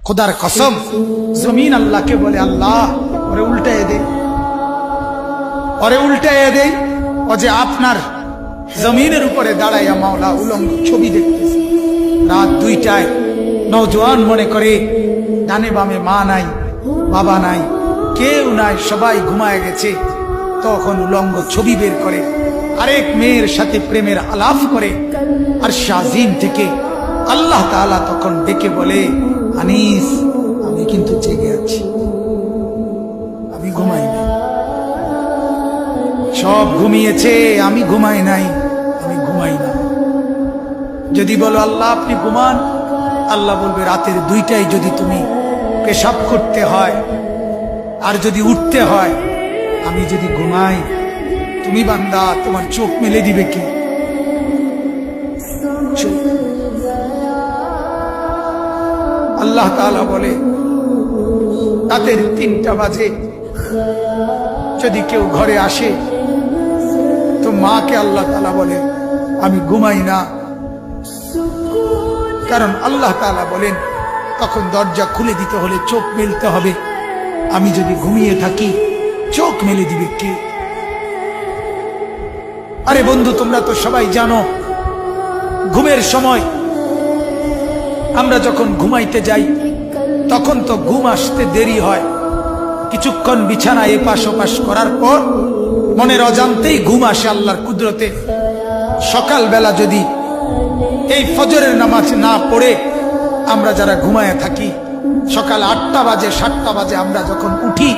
খোদার কসম, জমিন আল্লাহকে বলে, আল্লাহ ওরে উল্টাইয়ে দে, ওরে উল্টাইয়ে দে। ও যে আপনার জমিনের উপরে দাঁড়াইয়া মাওলা উলঙ্গ ছবি দেখতেছে। রাত 2টায় নওজোয়ান মনে করে ডানে বামে মা নাই, বাবা নাই, কেউ নাই, সবাই ঘুমায় গেছে। তখন উলঙ্গ ছবি বের করে আরেক মেয়ের সাথে প্রেমের আলাপ করে। আর শাজিম থেকে আল্লাহ তাআলা তখন ডেকে বলে, আনিস আমি কিন্তু জেগে আছি, আমি ঘুমাই নাই। সব ঘুমিয়েছে, আমি ঘুমাই নাই, আমি ঘুমাই না। যদি বলো আল্লাহ আপনি ঘুমান, আল্লাহ বলবে রাতের 2টায় যদি তুমি পেশাব করতে হয় আর যদি উঠতে হয়, আমি যদি ঘুমাই, তুমি বান্দা তোমার চোখ মেলে দিবে কে? আল্লাহ তাআলা বলে রাতের 3টা বাজে যদি কেউ ঘরে আসে, তো মাকে আল্লাহ তাআলা বলে আমি ঘুমাই না। কারণ আল্লাহ তাআলা বলেন তখন দরজা খুলে দিতে হলে চোখ মেলতে হবে। আমি যদি ঘুমিয়ে থাকি, চোখ মেলে দিবে কে? আরে বন্ধু, তোমরা তো সবাই জানো ঘুমের সময় আমরা যখন ঘুমাইতে যাই তখন তো ঘুম আসতে দেরি হয়। কিছুক্ষণ বিছানা এপাশ ওপাশ করার পর মনের অজান্তেই ঘুম আসে আল্লাহর কুদরতে। সকালবেলা যদি এই ফজরের নামাজ না পড়ে আমরা যারা ঘুমায় থাকি, সকাল 8টা বাজে 7টা বাজে আমরা যখন উঠি,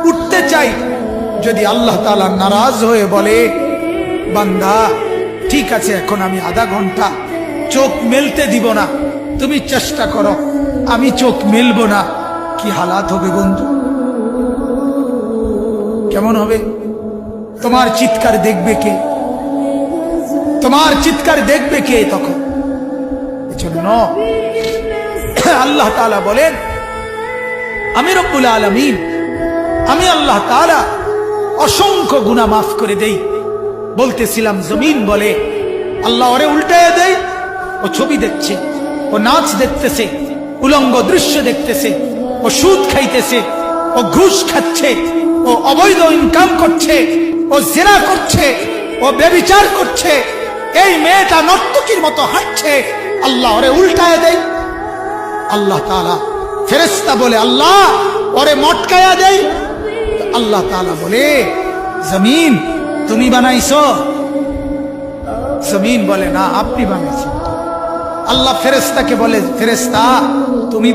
উঠতে চাই, যদি আল্লাহ তাআলা নারাজ হয়ে বলে বান্দা ঠিক আছে এখন আমি আধা ঘন্টা চোখ মেলতে দিব না, তুমি চেষ্টা করো, আমি চোখ মেলবো না, কি হালাত হবে বন্ধু? কেমন হবে? তোমার চিৎকার দেখবে কে? তোমার চিৎকার দেখবে কে তখন? এজন্য আল্লাহ তাআলা বলেন আমি রব্বুল আলামিন, আমি আল্লাহ তাআলা অসংখ্য গুনাহ মাফ করে দেই। বলতেছিলাম জমিন বলে আল্লাহ ওরে উল্টায় দেয়, ও ছবি দেখছে, ও নাচ দেখতেছে, উলঙ্গ দৃশ্য দেখতেছে, ও সুদ খাইতেছে, ও ঘুষ খাচ্ছে, ও অবৈধ ইনকাম করছে, ও জিনা করছে, ও ব্যভিচার করছে, এই মেয়েটা নর্তকীর মতো হাঁটছে, আল্লাহ ওরে উল্টায় দেয়। আল্লাহ তাআলা ফেরেশতা বলে আল্লাহ ওরে মটকায়া দেয়। আল্লাহ তাআলা বলে জমিন তুমি বানাইছো? জমিন বলে না আপনি বানাইছেন। আল্লাহ ফেরেশতাকে বলে ফেরেশতা